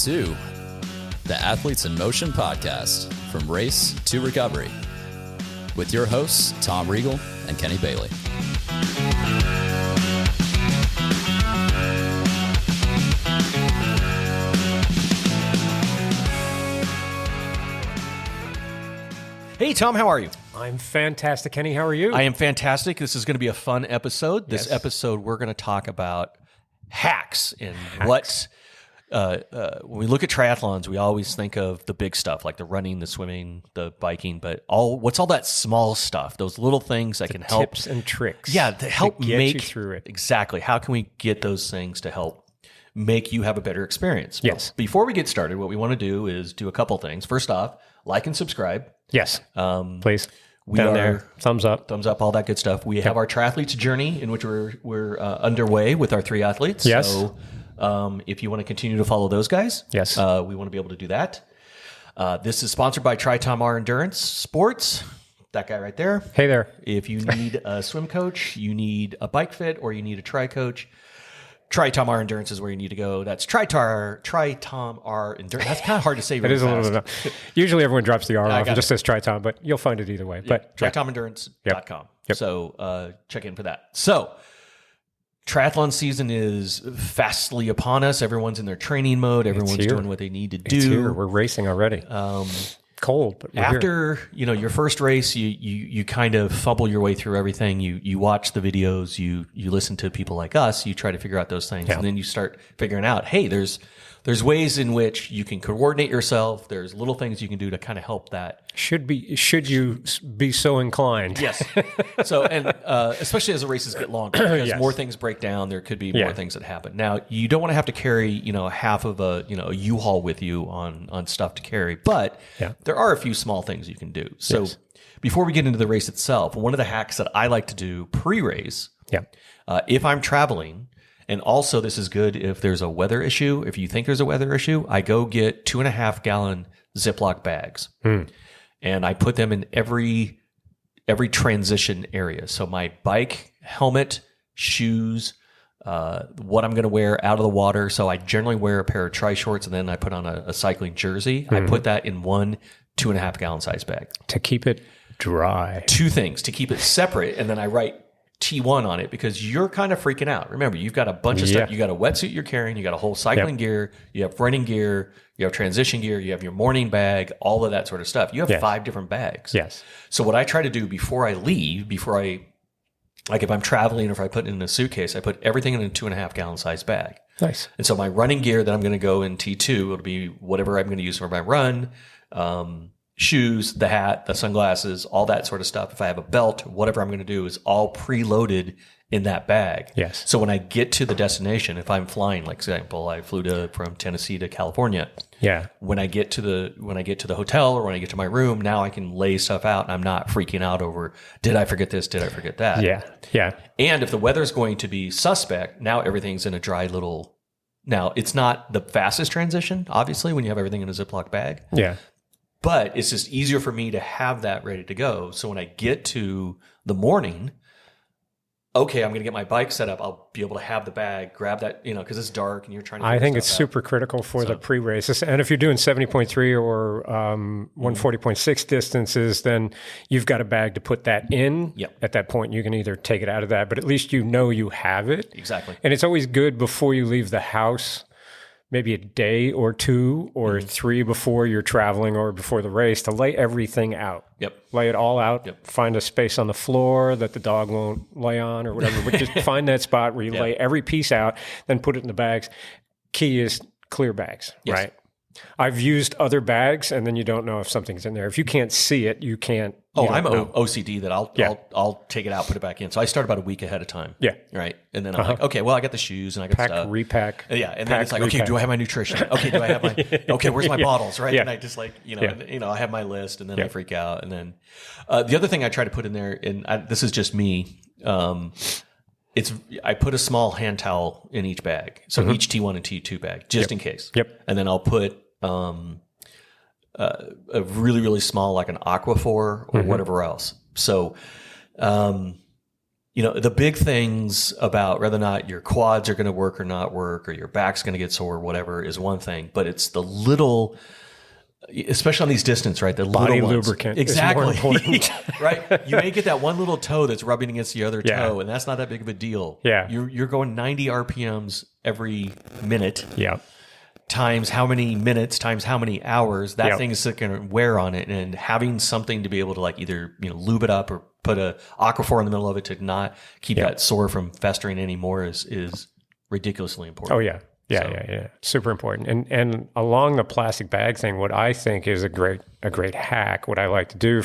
to the Athletes in Motion podcast, From Race to Recovery, with your hosts, Tom Riegel and Kenny Bailey. Hey, Tom, how are you? I'm fantastic. Kenny, how are you? I am fantastic. This is going to be a fun episode. This episode, we're going to talk about hacks and what... when we look at triathlons, we always think of the big stuff like the running, the swimming, the biking, but what's all that small stuff, those little things that can help. Tips and tricks. Yeah, to help get you through it. Exactly. How can we get those things to help make you have a better experience? Yes. Well, before we get started, what we want to do is do a couple things. First off, like and subscribe. Yes. Please. Down there. Thumbs up. Thumbs up, all that good stuff. We have our triathletes journey in which we're underway with our 3 athletes. Yes. So if you want to continue to follow those guys, yes, we want to be able to do that. This is sponsored by TriTomR Endurance Sports. That guy right there. Hey there. If you need a swim coach, you need a bike fit, or you need a tri coach, TriTomR Endurance is where you need to go. That's TriTomR Endurance. That's kind of hard to say. Really it is fast. a little bit. Usually everyone drops the R off and just says TriTom, but you'll find it either way. But TriTomEndurance.com. Yep. So check in for that. So triathlon season is fastly upon us. Everyone's in their training mode. Everyone's doing what they need to do. It's here. We're racing already. Cold, but we're after here. Your first race, you kind of fumble your way through everything. You watch the videos. You listen to people like us. You try to figure out those things, and then you start figuring out, hey, there's ways in which you can coordinate yourself. There's little things you can do to kind of help that. Should you be so inclined? Yes. So, and especially as the races get longer, because more things break down, there could be more things that happen. Now, you don't want to have to carry, half of a U-Haul with you on stuff to carry, but there are a few small things you can do. So, before we get into the race itself, one of the hacks that I like to do pre-race, if I'm traveling. And also, this is good if there's a weather issue. If you think there's a weather issue, I go get 2.5 gallon Ziploc bags, and I put them in every transition area. So my bike, helmet, shoes, what I'm going to wear out of the water. So I generally wear a pair of tri shorts, and then I put on a cycling jersey. I put that in one 2.5 gallon size bag to keep it dry. 2 things to keep it separate, and then I write T1 on it because you're kind of freaking out. Remember, you've got a bunch of stuff. You got a wetsuit you're carrying. You got a whole cycling gear. You have running gear. You have transition gear. You have your morning bag, all of that sort of stuff. You have 5 different bags. Yes. So what I try to do before I leave, like if I'm traveling or if I put it in a suitcase, I put everything in a 2.5 gallon size bag. Nice. And so my running gear that I'm going to go in T2, it'll be whatever I'm going to use for my run, shoes, the hat, the sunglasses, all that sort of stuff. If I have a belt, whatever I'm going to do is all preloaded in that bag. Yes. So when I get to the destination, if I'm flying, like example, I flew from Tennessee to California. Yeah. When I get to the hotel or when I get to my room, now I can lay stuff out and I'm not freaking out over, did I forget this? Did I forget that? Yeah. Yeah. And if the weather's going to be suspect, now everything's in a dry little. Now it's not the fastest transition, obviously, when you have everything in a Ziploc bag. Yeah. But it's just easier for me to have that ready to go. So when I get to the morning, okay, I'm going to get my bike set up. I'll be able to have the bag, grab that, because it's dark and you're trying to. I think it's super critical for the pre-races. And if you're doing 70.3 or 140.6 distances, then you've got a bag to put that in. Yep. At that point, you can either take it out of that, but at least you have it. Exactly. And it's always good before you leave the house, maybe a day or 2 or 3 before you're traveling or before the race, to lay everything out. Yep. Lay it all out. Yep. Find a space on the floor that the dog won't lay on or whatever. But just find that spot where you lay every piece out, then put it in the bags. Key is clear bags, right? I've used other bags, and then you don't know if something's in there. If you can't see it, you can't. I'm OCD that I'll take it out, put it back in. So I start about a week ahead of time. Yeah. Right. And then I'm like, okay, well, I got the shoes and I got stuff. Repack. Yeah. And then it's like, okay, do I have my nutrition? Okay, do I have my, okay, where's my bottles? Right. And I just I have my list and then I freak out. And then the other thing I try to put in there, and this is just me, I put a small hand towel in each bag. So each T1 and T2 bag, just in case. Yep. And then I'll put a really, really small, like an Aquaphor or whatever else. So the big things about whether or not your quads are going to work or not work, or your back's going to get sore, or whatever, is one thing. But it's the little, especially on these distance, right? The body little ones. lubricant Exactly. is more important. Right. You may get that one little toe that's rubbing against the other toe, and that's not that big of a deal. Yeah. You're going 90 RPMs every minute. Yeah. Times how many minutes, times how many hours, that thing is going to wear on it. And having something to be able to like either lube it up or put a Aquaphor in the middle of it to not keep that sore from festering anymore is ridiculously important. Oh yeah. Yeah. Super important. And along the plastic bag thing, what I think is a great hack, what I like to do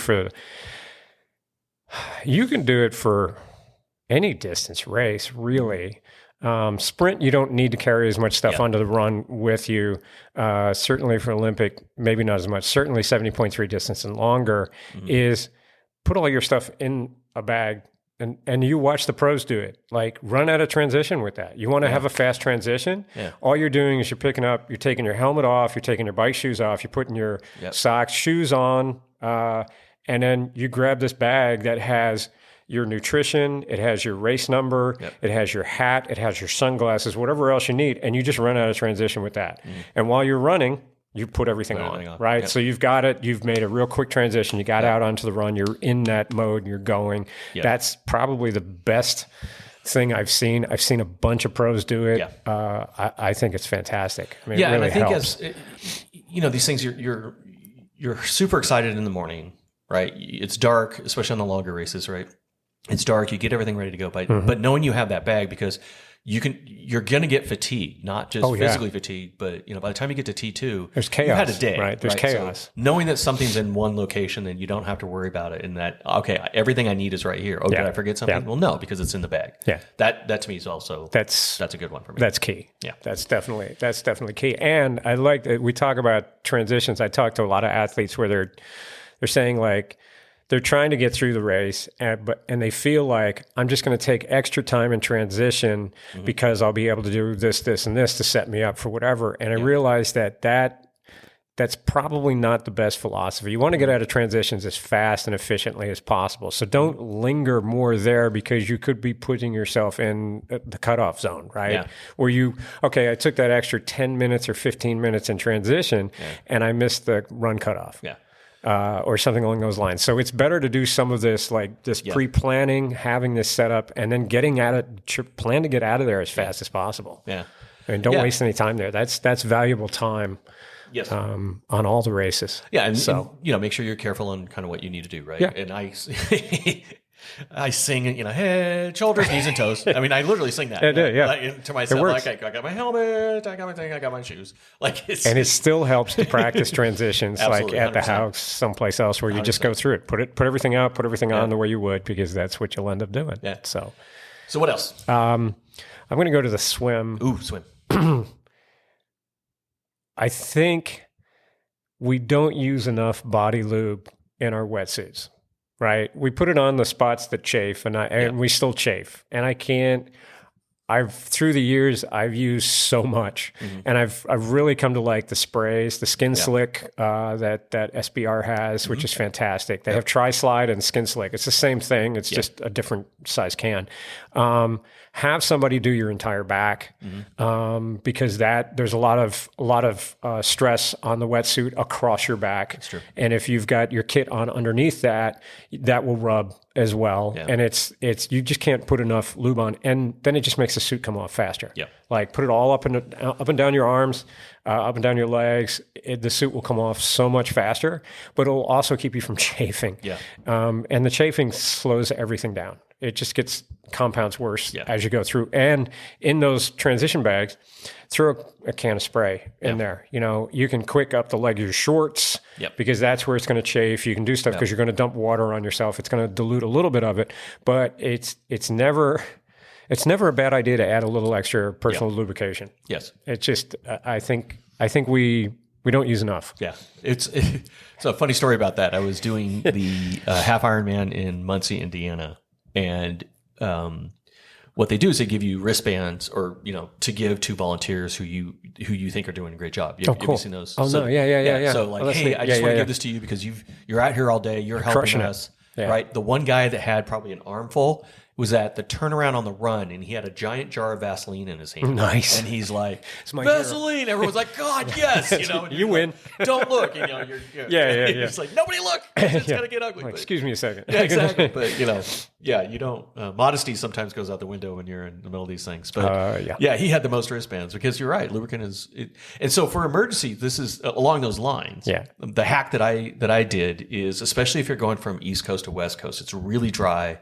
you can do it for any distance race, really. Sprint, you don't need to carry as much stuff onto the run with you. Certainly for Olympic, maybe not as much. Certainly 70.3 distance and longer is put all your stuff in a bag and you watch the pros do it. Like run out of transition with that. You want to have a fast transition. Yeah. All you're doing is you're taking your helmet off, you're taking your bike shoes off, you're putting your socks, shoes on, and then you grab this bag that has your nutrition, it has your race number, it has your hat, it has your sunglasses, whatever else you need, and you just run out of transition with that. And while you're running, you put everything on, right? Yep. So you've got it, you've made a real quick transition, you got out onto the run, you're in that mode, and you're going. Yep. That's probably the best thing I've seen. I've seen a bunch of pros do it. I think it's fantastic. I mean, it really and I think helps. These things, you're super excited in the morning, right? It's dark, especially on the longer races, right? It's dark. You get everything ready to go, but knowing you have that bag, because you're going to get fatigued, not just physically fatigued, but by the time you get to T2, there's chaos. You had a day, right? There's chaos. So knowing that something's in one location and you don't have to worry about it, and that everything I need is right here. Oh, did I forget something? Well, no, because it's in the bag. Yeah, that to me is also that's a good one for me. That's key. Yeah, that's definitely key. And I like that we talk about transitions. I talk to a lot of athletes where they're saying like, they're trying to get through the race, and they feel like I'm just going to take extra time in transition because I'll be able to do this, and this to set me up for whatever. And I realized that's probably not the best philosophy. You want to get out of transitions as fast and efficiently as possible. So don't linger more there, because you could be putting yourself in the cutoff zone, right? Yeah. Where I took that extra 10 minutes or 15 minutes in transition and I missed the run cutoff. Yeah. Or something along those lines. So it's better to do some of this, like this pre-planning, having this set up, and then plan to get out of there as fast as possible. Yeah. And don't waste any time there. That's valuable time. Yes. On all the races. Yeah. And make sure you're careful on kind of what you need to do. Right. Yeah. And I sing, head, shoulders, knees, and toes. I mean, I literally sing that. I do, to myself. Like, I got my helmet, I got my thing, I got my shoes. And it still helps to practice transitions, like at 100%. The house, someplace else, where you 100%. Just go through it. Put everything out, put everything on the way you would, because that's what you'll end up doing. Yeah. So what else? I'm going to go to the swim. Ooh, swim. I think we don't use enough body lube in our wetsuits. Right. We put it on the spots that chafe, and we still chafe. And through the years, I've used so much, and I've really come to like the sprays, the Skin Slick that SBR has, which is fantastic. They have Tri-Slide and Skin Slick. It's the same thing. It's just a different size can. Have somebody do your entire back, because there's a lot of stress on the wetsuit across your back. That's true. And if you've got your kit on underneath that will rub as well. Yeah. And it's you just can't put enough lube on, and then it just makes the suit come off faster. Yeah. Like put it all up and down your arms, up and down your legs. The suit will come off so much faster, but it'll also keep you from chafing. Yeah. And the chafing slows everything down. It just gets compounds worse as you go through. And in those transition bags, throw a can of spray in there. You can quick up the leg of your shorts because that's where it's going to chafe. You can do stuff because you're going to dump water on yourself. It's going to dilute a little bit of it, but it's never a bad idea to add a little extra personal lubrication. Yes. It's just, I think we don't use enough. Yeah. It's a funny story about that. I was doing the half Ironman in Muncie, Indiana. And what they do is they give you wristbands, or to give to volunteers who you think are doing a great job. Have you seen those? Oh, no, yeah. So hey, I just want to give this to you because you're out here all day, you're helping us, right? The one guy that had probably an armful was at the turnaround on the run, and he had a giant jar of Vaseline in his hand. Nice. And he's like, Vaseline. Hero. Everyone's like, God, yes. And you win. Like, don't look. And, yeah. He's like, nobody look. It's going to get ugly. Like, excuse me a second. Yeah, exactly. But, you don't. Modesty sometimes goes out the window when you're in the middle of these things. But, he had the most wristbands because you're right. Lubricant is. And so for emergency, this is along those lines. Yeah. The hack that I did is, especially if you're going from East Coast to West Coast, it's really dry.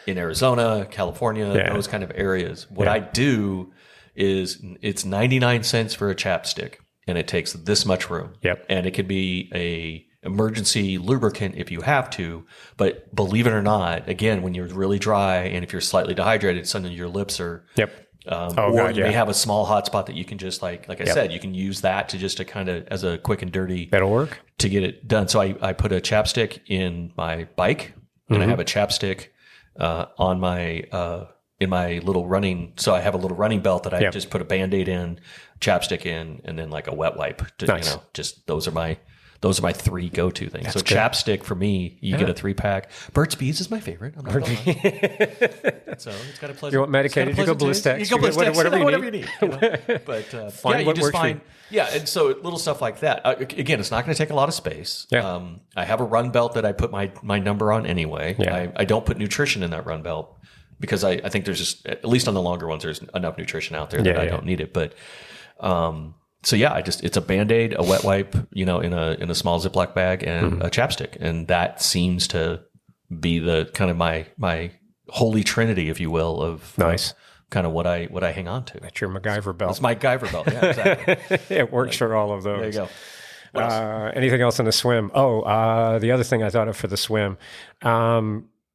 In Arizona, California, those kind of areas. What I do is it's 99 cents for a chapstick, and it takes this much room. Yep. And it could be a emergency lubricant if you have to. But believe it or not, again, when you're really dry and if you're slightly dehydrated, suddenly your lips are. Yep. You may have a small hot spot that you can just like I said, you can use that to kind of as a quick and dirty. That'll work to get it done. So I put a chapstick in my bike, and I have a chapstick. On my in my little running, so I have a little running belt that I just put a Band-Aid in, chapstick in, and then like a wet wipe. Nice. Just those are my 3 go-to things. That's so good. Chapstick for me, you get a 3-pack. Burt's Bees is my favorite. I'm not gonna lie. So it's got a pleasure. You want medicated? You go Blistex. You go Blistex. Whatever you need. But find what works for you. Yeah, and so little stuff like that. Again, it's not going to take a lot of space. Yeah. I have a run belt that I put my number on anyway. Yeah. I don't put nutrition in that run belt because I think there's just, at least on the longer ones, there's enough nutrition out there that I don't need it. But it's a Band-Aid, a wet wipe, in a small Ziploc bag, and a chapstick, and that seems to be the kind of my holy trinity, if you will, of nice. Kind of what I hang on to. That's your MacGyver belt. It's my MacGyver belt. Yeah, exactly. It works for all of those. There you go. Anything else on the swim? The other thing I thought of for the swim,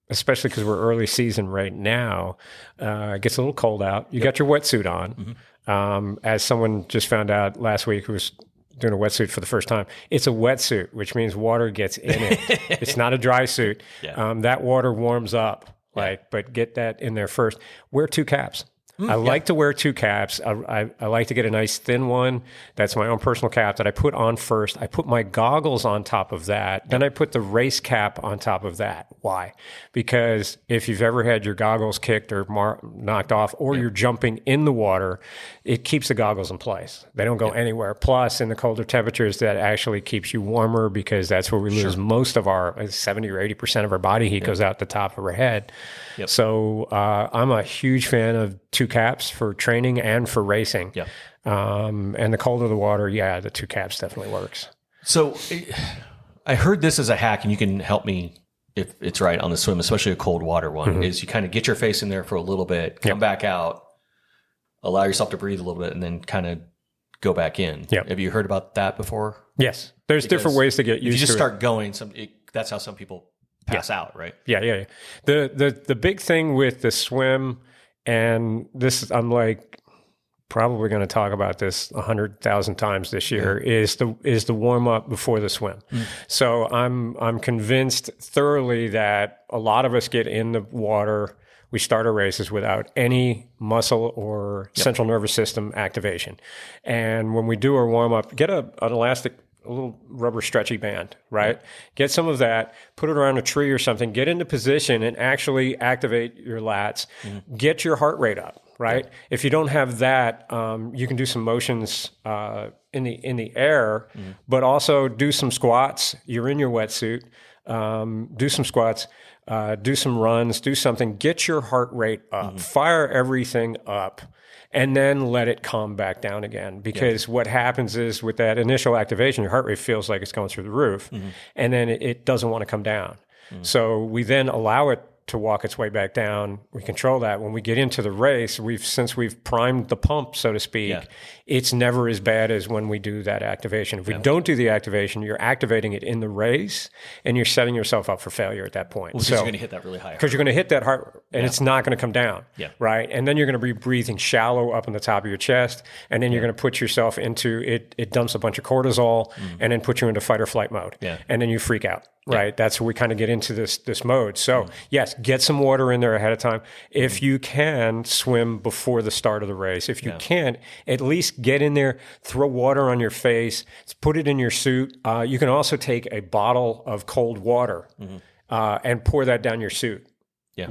especially because we're early season right now, it gets a little cold out. You got your wetsuit on. As someone just found out last week who was doing a wetsuit for the first time, it's a wetsuit, which means water gets in it. It's not a dry suit. Yeah. That water warms up. But get that in there first. Wear 2 caps. I like to wear 2 caps. I like to get a nice thin one. That's my own personal cap that I put on first. I put my goggles on top of that. Then I put the race cap on top of that. Why? Because if you've ever had your goggles kicked or knocked off, or you're jumping in the water, it keeps the goggles in place. They don't go anywhere. Plus, in the colder temperatures, that actually keeps you warmer because that's where we lose most of our 70 or 80% of our body heat goes out the top of our head. Yep. So I'm a huge fan of 2 caps for training and for racing. Yeah. And the colder the water, the 2 caps definitely works. So I heard this as a hack, and you can help me if it's right on the swim, especially a cold water one, is you kind of get your face in there for a little bit, come back out, allow yourself to breathe a little bit, and then kind of go back in. Yep. Have you heard about that before? Yes. There's different ways to get used to it. If you just start going, that's how some people pass out, right? Yeah. The big thing with the swim, and this, I'm like probably going to talk about this 100,000 times this year, is the warm up before the swim. So I'm convinced thoroughly that a lot of us get in the water, we start our races without any muscle or central nervous system activation. And when we do our warm up, get an elastic, a little rubber stretchy band, right? Get some of that, put it around a tree or something, get into position and actually activate your lats, get your heart rate up, right? If you don't have that, you can do some motions in the air, but also do some squats. You're in your wetsuit, do some squats, do some runs, do something, get your heart rate up, fire everything up. And then let it calm back down again. Because what happens is with that initial activation, your heart rate feels like it's going through the roof. And then it doesn't want to come down. So we then allow it to walk its way back down. We control that. When we get into the race, since we've primed the pump, so to speak, it's never as bad as when we do that activation. If we don't do the activation, you're activating it in the race, and you're setting yourself up for failure at that point. Because you're going to hit that really high. Because you're going to hit that heart, and it's not going to come down, right? And then you're going to be breathing shallow up in the top of your chest, and then you're going to put yourself into it. It dumps a bunch of cortisol, and then put you into fight or flight mode, and then you freak out. Right. That's where we kind of get into this mode. So yes, get some water in there ahead of time. If you can, swim before the start of the race. If you can't, at least get in there, throw water on your face, put it in your suit. You can also take a bottle of cold water and pour that down your suit.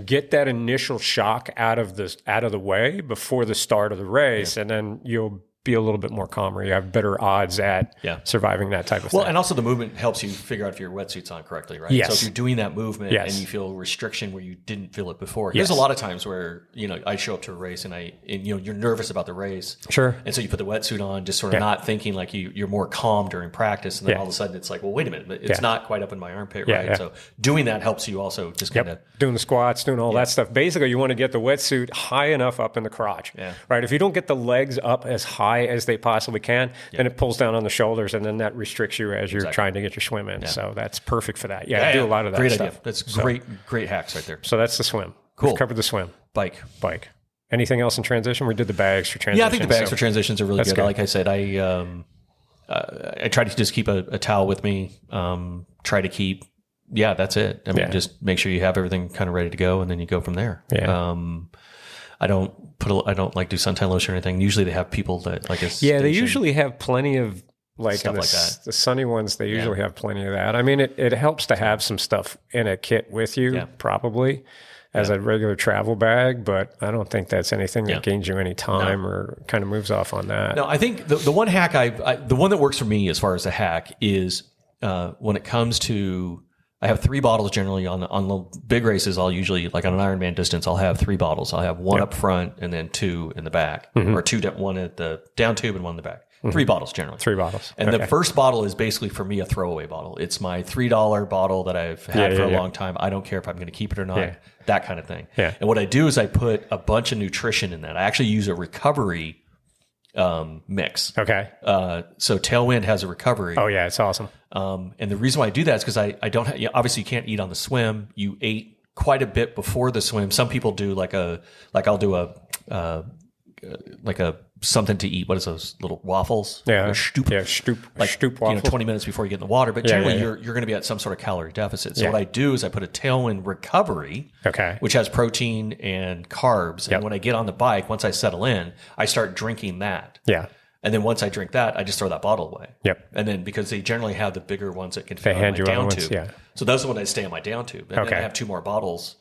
Get that initial shock out of the way before the start of the race, and then you'll be a little bit more calmer. You have better odds at surviving that type of thing. Well, and also the movement helps you figure out if your wetsuit's on correctly, right? Yes. So if you're doing that movement and you feel restriction where you didn't feel it before, there's a lot of times where, I show up to a race and you're nervous about the race. Sure. And so you put the wetsuit on, just sort of not thinking like you're more calm during practice. And then all of a sudden it's like, well, wait a minute, it's not quite up in my armpit, right? Yeah. So doing that helps you also just kind of doing the squats, doing all that stuff. Basically, you want to get the wetsuit high enough up in the crotch, right? If you don't get the legs up as high as they possibly can, then it pulls down on the shoulders, and then that restricts you as you're trying to get your swim in. So that's perfect for that. I do a lot of that great stuff. Idea. That's great hacks right there. So that's the swim. Cool. We've covered the swim. Bike. Anything else in transition? We did the bags for transition. Yeah, I think the bags for transitions are really good. Like I said, I try to just keep a towel with me. Try to keep. Yeah, that's it. I mean, just make sure you have everything kind of ready to go, and then you go from there. Yeah. I don't like do suntan lotion or anything. Usually they have people that like a station. They usually have plenty of stuff like that. The sunny ones, they usually have plenty of that. I mean, it helps to have some stuff in a kit with you, probably as a regular travel bag, but I don't think that's anything that gains you any time or kind of moves off on that. No, I think the one hack the one that works for me as far as a hack is when it comes to, I have 3 bottles generally on the big races. I'll usually, like on an Ironman distance, I'll have 3 bottles. I'll have one up front and then 2 in the back, or 2, one at the down tube and one in the back. 3 bottles generally. 3 bottles. And the first bottle is basically for me a throwaway bottle. It's my $3 bottle that I've had for a long time. I don't care if I'm going to keep it or not. That kind of thing. Yeah. And what I do is I put a bunch of nutrition in that. I actually use a recovery mix. Okay. So Tailwind has a recovery. Oh yeah, it's awesome. And the reason why I do that is because I don't have, obviously you can't eat on the swim. You ate quite a bit before the swim. Some people do I'll do something to eat. What is those little waffles? Yeah. Stoop. Yeah. Stoop. Like, stoop waffles. 20 minutes before you get in the water. But generally you're going to be at some sort of calorie deficit. So what I do is I put a Tailwind recovery, which has protein and carbs. And when I get on the bike, once I settle in, I start drinking that. Yeah. And then once I drink that, I just throw that bottle away. Yep. And then because they generally have the bigger ones that can fit on my down tube. So those are when I stay on my down tube. And then I have 2 more bottles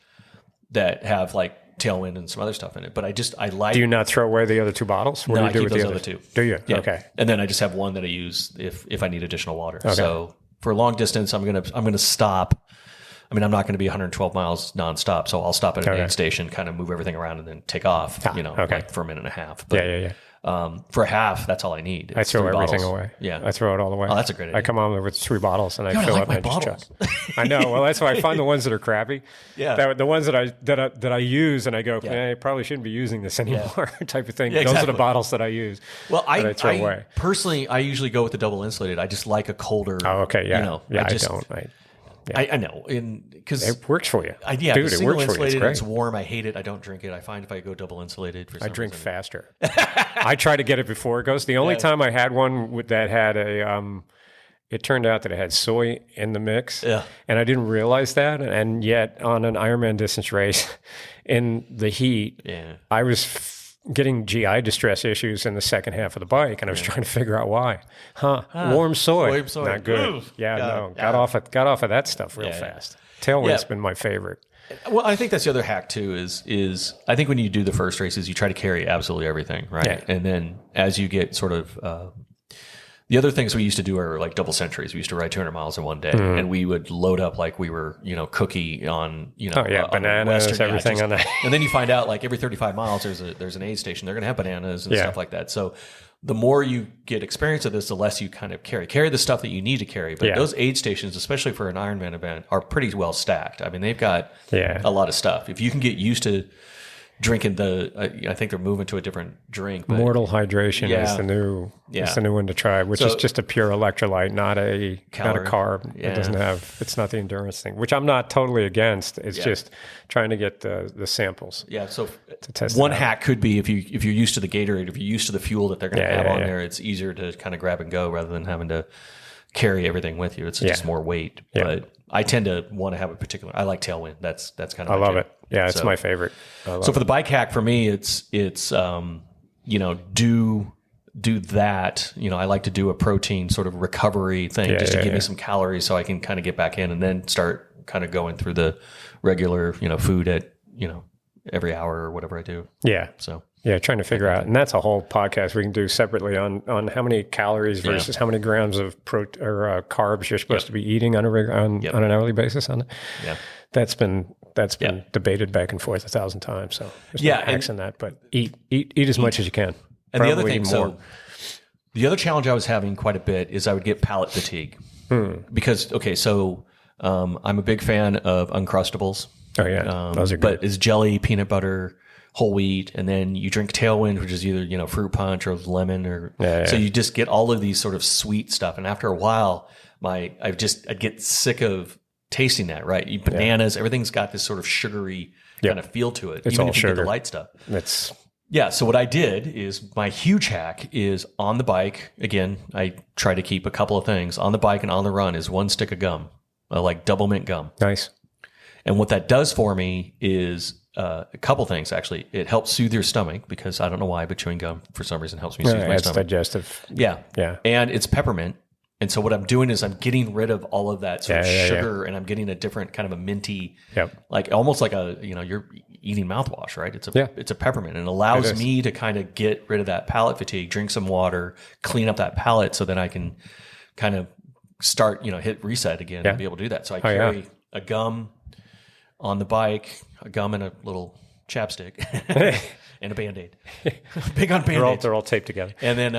that have like Tailwind and some other stuff in it. But I like. Do you not throw away the other 2 bottles? What do you do with those other 2? Do you? Yeah. Okay. And then I just have one that I use if I need additional water. Okay. So for long distance, I'm gonna stop. I mean, I'm not going to be 112 miles nonstop, so I'll stop at an aid station, kind of move everything around, and then take off. Like for a minute and a half. But, for a half, that's all I need. I throw everything away. Yeah, I throw it all away. Oh, that's a great idea. I come on with 3 bottles and I fill like up my bottles. I know. Well, that's why I find the ones that are crappy. Yeah, the ones that I use and I go, I probably shouldn't be using this anymore, type of thing. Those are the bottles that I use. Well, I throw away. Personally, I usually go with the double insulated. I just like a colder. Oh, okay, yeah. I don't. I know, because it works for you. Dude, it works for you. It's warm. I hate it. I don't drink it. I find if I go double insulated, I drink faster. I try to get it before it goes. The only time I had one that had it turned out that it had soy in the mix, and I didn't realize that. And yet, on an Ironman distance race, in the heat, I was getting GI distress issues in the second half of the bike, and I was trying to figure out why. Warm soy, not good. Oof. Got off of that stuff real fast. Tailwind's been my favorite. Well, I think that's the other hack too. Is I think when you do the first races, you try to carry absolutely everything, right? Yeah. And then as you get sort of the other things we used to do are like double centuries. We used to ride 200 miles in one day, and we would load up like we were, cookie on, bananas, everything on that. And then you find out like every 35 miles there's an aid station. They're going to have bananas and stuff like that. So the more you get experience of this, the less you kind of carry the stuff that you need to carry. But those aid stations, especially for an Ironman event, are pretty well stacked. I mean, they've got a lot of stuff. If you can get used to drinking I think they're moving to a different drink. But Mortal Hydration is the new one to try, which is just a pure electrolyte, not a carb. It doesn't have. It's not the endurance thing, which I'm not totally against. It's just trying to get the samples. Yeah. So to test one hack could be if you're used to the Gatorade, if you're used to the fuel that they're going to have on there, it's easier to kind of grab and go rather than having to carry everything with you. It's just more weight. Yeah. But I tend to want to have a particular. I like Tailwind. That's kind of. I love it. Yeah, it's my favorite. So for the bike hack, for me, it's do that. I like to do a protein sort of recovery thing just to give me some calories so I can kind of get back in and then start kind of going through the regular food at every hour or whatever I do. Yeah. So yeah, trying to figure out, and that's a whole podcast we can do separately on how many calories versus how many grams of carbs you're supposed to be eating on an hourly basis on it. Yeah. That's been debated back and forth 1,000 times. So there's no hacks in that, but eat as much as you can. And the other thing, the other challenge I was having quite a bit is I would get palate fatigue because I'm a big fan of Uncrustables. Oh yeah, those are good. But it's jelly, peanut butter, whole wheat, and then you drink Tailwind, which is either fruit punch or lemon, or so you just get all of these sort of sweet stuff. And after a while, I get sick of tasting that. Right, bananas, everything's got this sort of sugary kind of feel to it. It's even all if you sugar. get the light stuff. So what I did is my huge hack is on the bike. Again, I try to keep a couple of things on the bike and on the run is one stick of gum, like double mint gum. Nice. And what that does for me is a couple things, actually. It helps soothe your stomach because I don't know why, but chewing gum for some reason helps me soothe my stomach. It's digestive. Yeah. And it's peppermint. And so what I'm doing is I'm getting rid of all of that sort of sugar and I'm getting a different kind of a minty, like almost like you're eating mouthwash, right? It's a peppermint and it allows me to kind of get rid of that palate fatigue, drink some water, clean up that palate so then I can kind of start, hit reset again and be able to do that. So I carry a gum on the bike, a gum and a little chapstick and a Band-Aid. Big on Band-Aids. They're all taped together. And then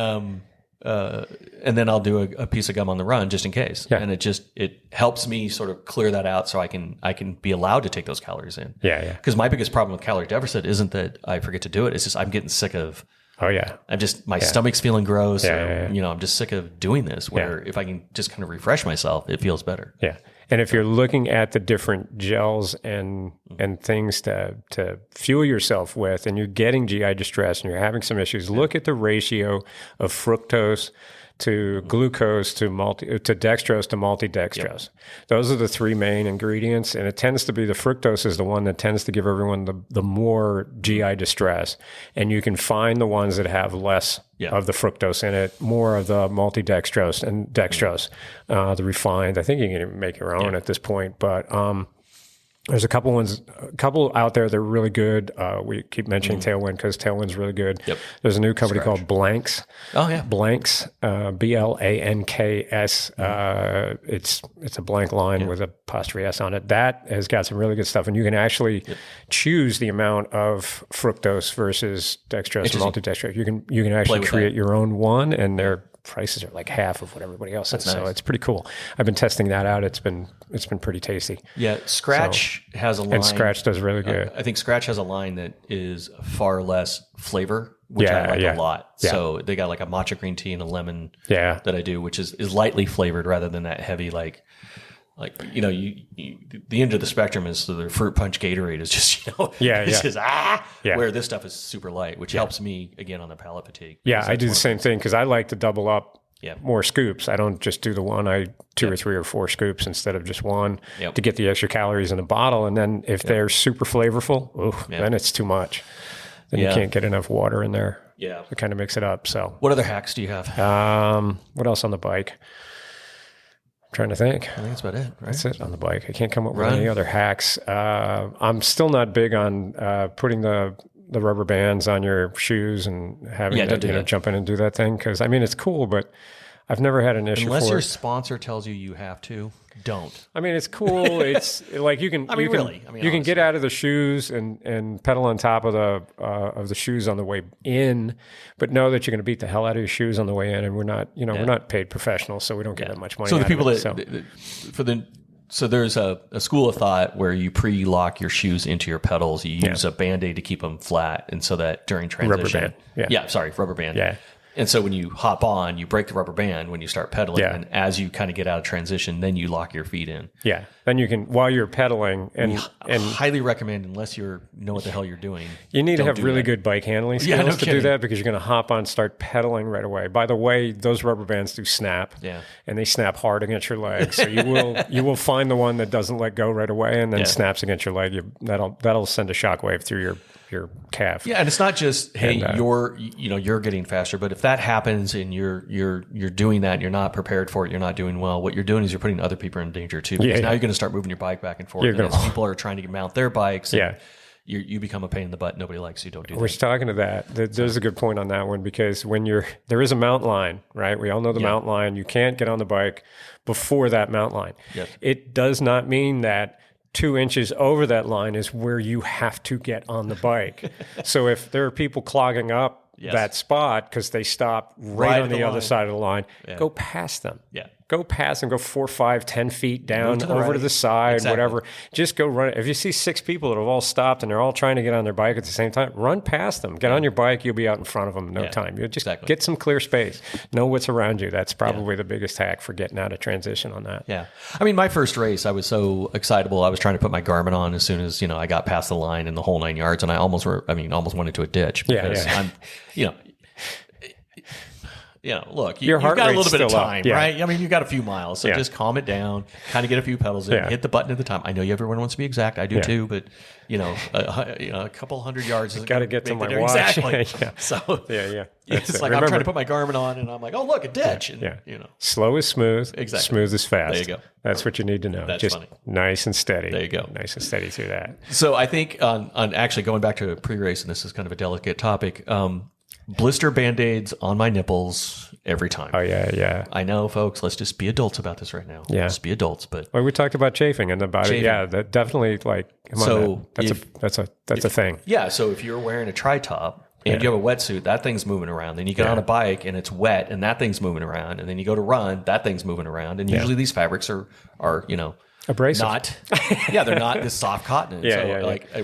I'll do a piece of gum on the run just in case. Yeah. And it helps me sort of clear that out so I can be allowed to take those calories in. Yeah. Because my biggest problem with calorie deficit isn't that I forget to do it. It's just I'm getting sick of. Oh yeah. My stomach's feeling gross. I'm just sick of doing this. Where if I can just kind of refresh myself, it feels better. Yeah. And if you're looking at the different gels and things to fuel yourself with, and you're getting GI distress and you're having some issues, look at the ratio of fructose to glucose to dextrose to multidextrose. Yep. Those are the three main ingredients, and it tends to be the fructose is the one that tends to give everyone the more GI distress. And you can find the ones that have less of the fructose in it, more of the multidextrose and dextrose, the refined. I think you can make your own at this point, but there's a couple out there that are really good. We keep mentioning Tailwind because Tailwind's really good. Yep. There's a new company called Blanks. Oh yeah, Blanks, Blanks. It's a blank line with an apostrophe S on it. That has got some really good stuff, and you can actually choose the amount of fructose versus dextrose and multidextrose. You can actually create your own one, and their prices are like half of what everybody else is. Nice. So it's pretty cool. I've been testing that out. It's been pretty tasty. Yeah, Scratch has a line. And Scratch does really good. I think Scratch has a line that is far less flavor, which I like a lot. Yeah. So they got like a matcha green tea and a lemon that I do, which is lightly flavored rather than that heavy like the end of the spectrum is the fruit punch Gatorade is just where this stuff is super light, which helps me again on the palate fatigue. Yeah, I do the same thing because I like to double up more scoops. I don't just do the one. I two or three or four scoops instead of just one to get the extra calories in a bottle. And then if they're super flavorful, then it's too much. Then you can't get enough water in there. Yeah, to kind of mix it up. So, what other hacks do you have? What else on the bike? Trying to think. I think that's about it, right? That's it on the bike. I can't come up with any other hacks. I'm still not big on putting the rubber bands on your shoes and having to jump in and do that thing because it's cool, but I've never had an issue unless your sponsor tells you have to. Don't. It's cool. It's like you can. You can get out of the shoes and pedal on top of the shoes on the way in, but know that you're going to beat the hell out of your shoes on the way in. And we're not, we're not paid professionals, so we don't get that much money. So the people so there's a school of thought where you pre-lock your shoes into your pedals. You use a Band-Aid to keep them flat, and so that during transition, rubber band. Yeah. And so when you hop on, you break the rubber band when you start pedaling. Yeah. And as you kind of get out of transition, then you lock your feet in. Yeah. Then you can, while you're pedaling, and highly recommend, unless you know what the hell you're doing. You need to have really good bike handling skills to do that because you're going to hop on, start pedaling right away. By the way, those rubber bands do snap. Yeah. And they snap hard against your leg. So you will find the one that doesn't let go right away and then snaps against your leg. That'll send a shockwave through your calf. Yeah, and it's not just you're getting faster, but if that happens and you're doing that and you're not prepared for it, you're not doing well, what you're doing is you're putting other people in danger too. Because now you're going to start moving your bike back and forth. And as people are trying to mount their bikes, you become a pain in the butt. Nobody likes you. Don't do that. We're talking to that. There's a good point on that one, because there is a mountain line, right? We all know the mountain line. You can't get on the bike before that mountain line. Yep. It does not mean that 2 inches over that line is where you have to get on the bike. So if there are people clogging up that spot because they stop right on the other side of the line, go past them. Yeah. Go past them, go 4, 5, 10 feet down over to the side, whatever. Just go run. If you see 6 people that have all stopped and they're all trying to get on their bike at the same time, run past them. Get on your bike. You'll be out in front of them in no time. You'll just get some clear space. Know what's around you. That's probably the biggest hack for getting out of transition on that. Yeah. I mean, my first race, I was so excitable. I was trying to put my Garmin on as soon as, I got past the line in the whole 9 yards, and I almost went into a ditch because I'm, look, you've got a little bit of time, right? I mean, you've got a few miles, so just calm it down, kind of get a few pedals in, hit the button at the time. I know everyone wants to be exact. I do too, but a couple hundred yards. Got to get to my watch. Exactly. So it's like I'm trying to put my Garmin on, and I'm like, oh look, a ditch. And, slow is smooth. Exactly. Smooth is fast. There you go. That's what you need to know. That's just funny. Nice and steady. There you go. Nice and steady through that. So I think on actually going back to pre-race, and this is kind of a delicate topic. Blister Band-Aids on my nipples every time. Oh, yeah. I know, folks. Let's just be adults about this right now. Yeah. Just be adults. But we talked about chafing and about it. Yeah, that definitely, come on, that's a thing. Yeah, so if you're wearing a tri-top and you have a wetsuit, that thing's moving around. Then you get on a bike and it's wet and that thing's moving around. And then you go to run, that thing's moving around. And usually these fabrics are abrasive. They're not this soft cotton.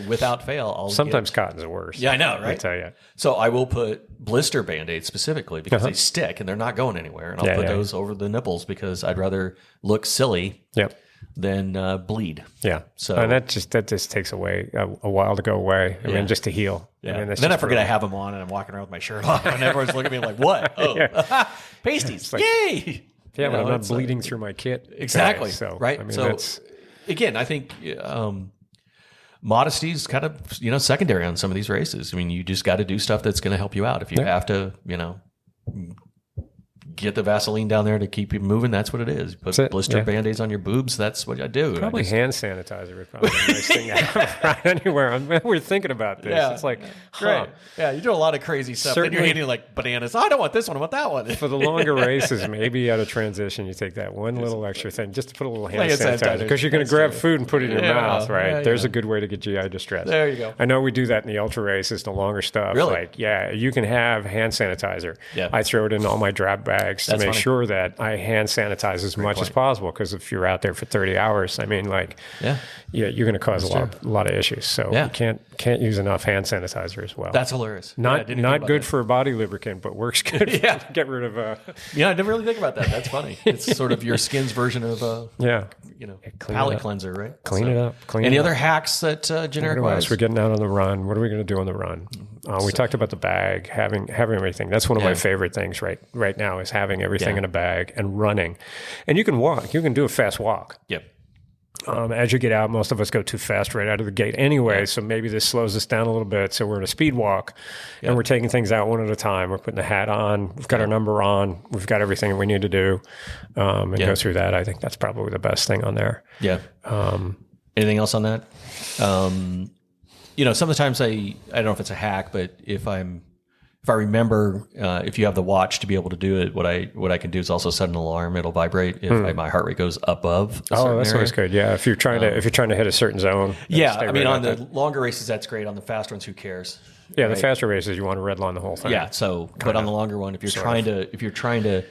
Without fail, sometimes cotton's worse. Yeah, I know, right? I tell you. So I will put blister Band-Aids specifically because they stick and they're not going anywhere. And I'll put those over the nipples because I'd rather look silly than bleed. Yeah. So and that just takes away a while to go away. I mean, just to heal. Yeah. I mean, then I forget I have them on and I'm walking around with my shirt off and everyone's looking at me like, what? Oh, pasties. Yay! Yeah, but I'm not bleeding through my kit. Exactly. So, right. I mean, so again, I think modesty is kind of, secondary on some of these races. I mean, you just got to do stuff that's going to help you out. If you have to, get the Vaseline down there to keep you moving, that's what it is. Put blister Band-Aids on your boobs, that's what I do. Probably hand sanitizer would probably be a nice thing to have right anywhere. We're thinking about this. Yeah. It's like, great. Yeah, you do a lot of crazy stuff. Certainly, then you're eating like bananas. I don't want this one, I want that one. For the longer races, maybe out of transition, you take that one little extra thing just to put a little hand sanitizer. Because you're going to grab food and put it in your mouth, right? Yeah, there's a good way to get GI distress. There you go. I know we do that in the ultra races, the longer stuff. Really? You can have hand sanitizer. Yeah. I throw it in all my drop bags to make sure that I hand sanitize as much as possible, because if you're out there for 30 hours, I mean, you're going to cause a lot of issues. So you can't use enough hand sanitizer as well. That's hilarious. Not good for a body lubricant, but works good. To get rid of. I didn't really think about that. That's funny. It's sort of your skin's version of palate cleanser, right? Clean it up. Any other hacks that generic wise? We're getting out on the run. What are we going to do on the run? We talked about the bag, having everything. That's one of my favorite things right now is having everything in a bag and running. And you can walk. You can do a fast walk. Yep. As you get out, most of us go too fast right out of the gate anyway, so maybe this slows us down a little bit. So we're in a speed walk, and we're taking things out one at a time. We're putting the hat on. We've got our number on. We've got everything we need to do, and go through that. I think that's probably the best thing on there. Yeah. Anything else on that? Sometimes I don't know if it's a hack, but if I remember, if you have the watch to be able to do it, what I can do is also set an alarm. It'll vibrate if my heart rate goes above. That's always good. Yeah, if you're trying to hit a certain zone. On the longer races, that's great. On the fast ones, who cares? Yeah, the faster races, you want to redline the whole thing. Yeah. So, but on the longer one, if you're trying to,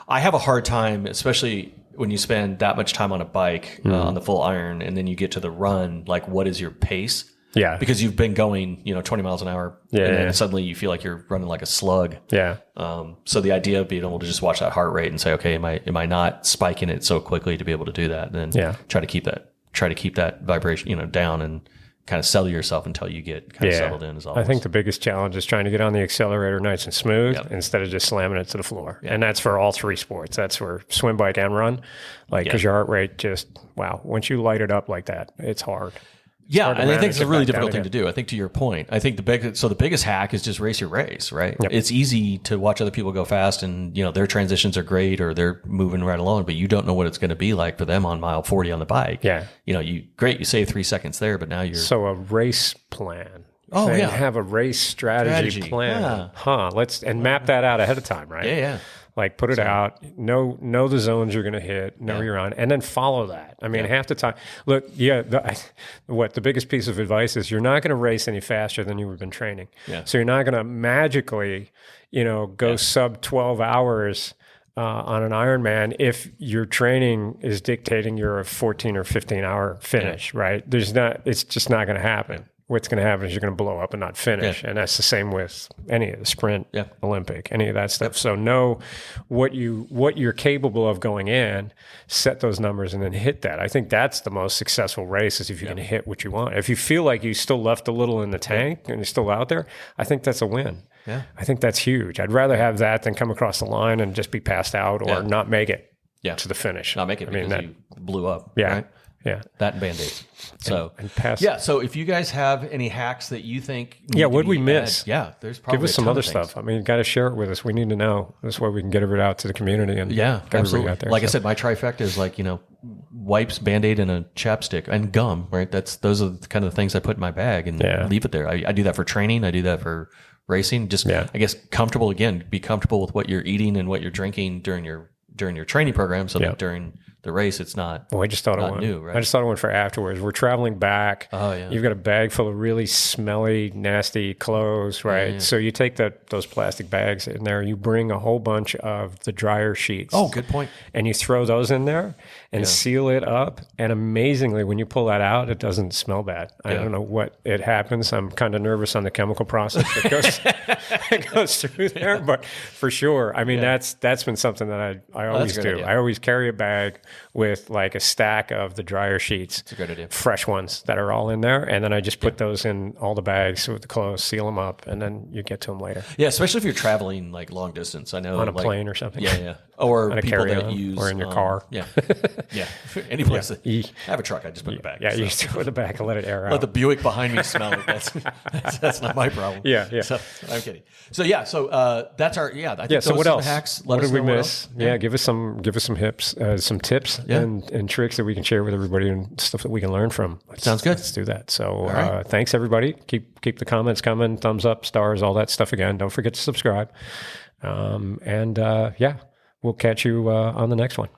I have a hard time, especially when you spend that much time on a bike on the full iron, and then you get to the run. Like, what is your pace? Yeah. Because you've been going, 20 miles an hour. And then suddenly you feel like you're running like a slug. Yeah. So the idea of being able to just watch that heart rate and say, okay, am I not spiking it so quickly to be able to do that? And then try to keep that vibration, down and kind of settle yourself until you get kind of settled in as always. I think the biggest challenge is trying to get on the accelerator nice and smooth instead of just slamming it to the floor. Yep. And that's for all three sports. That's for swim, bike, and run. Because your heart rate once you light it up like that, it's hard. Yeah, and I think it's a really difficult thing to do. I think to your point, I think the biggest hack is just race your race, right? Yep. It's easy to watch other people go fast and, their transitions are great or they're moving right along, but you don't know what it's going to be like for them on mile 40 on the bike. Yeah. You save 3 seconds there, but now you're... So a race plan. Oh, yeah. Have a race strategy plan. Yeah. Map that out ahead of time, right? Yeah. Like put it out, know the zones you're going to hit, know you're on, and then follow that. I mean, half the time, look, the biggest piece of advice is you're not going to race any faster than you've been training. Yeah. So you're not going to magically, go sub 12 hours on an Ironman if your training is dictating you're a 14 or 15 hour finish, right? It's just not going to happen. What's going to happen is you're going to blow up and not finish. Yeah. And that's the same with any of the sprint, Olympic, any of that stuff. So know what you're capable of going in, set those numbers and then hit that. I think that's the most successful race is if you can hit what you want. If you feel like you still left a little in the tank and you're still out there, I think that's a win. Yeah. I think that's huge. I'd rather have that than come across the line and just be passed out or not make it to the finish. Not make it because you blew up. Yeah. Right? Yeah. That and Band-Aids. So, so if you guys have any hacks that you think... what'd we miss? There's probably give us some other stuff. I mean, you got to share it with us. We need to know. This way we can get it out to the community and absolutely. Out there. Like I said, my trifecta is like, wipes, Band-Aid, and a chapstick and gum, right? Those are the kind of things I put in my bag and leave it there. I do that for training. I do that for racing. Just, I guess, be comfortable with what you're eating and what you're drinking during your training program so that during the race it's not I just thought not new, right? I just thought of one for afterwards. We're traveling back. You've got a bag full of really smelly, nasty clothes, right? So you take those plastic bags in there, you bring a whole bunch of the dryer sheets. Oh, good point. And you throw those in there and seal it up. And amazingly, when you pull that out, it doesn't smell bad. I don't know what it happens. I'm kind of nervous on the chemical process that goes through there, but for sure. I mean, that's been something that I always do. Idea. I always carry a bag with like a stack of the dryer sheets. That's a good idea. Fresh ones that are all in there. And then I just put those in all the bags with the clothes, seal them up, and then you get to them later. Yeah, especially if you're traveling like long distance. I know on a plane or something. Yeah. Or on a people carry-on, that use... or in your car. Yeah. Any place that... I have a truck, I just put it in the back. Yeah, you just throw it in the back and let it air out. Let the Buick behind me smell it. That's not my problem. Yeah. So, I'm kidding. So that's our... I think so what else? Hacks, what did we miss? Give us some hips, some tips and tricks that we can share with everybody and stuff that we can learn from. Sounds good. Let's do that. So thanks everybody. Keep the comments coming, thumbs up, stars, all that stuff again. Don't forget to subscribe. We'll catch you on the next one.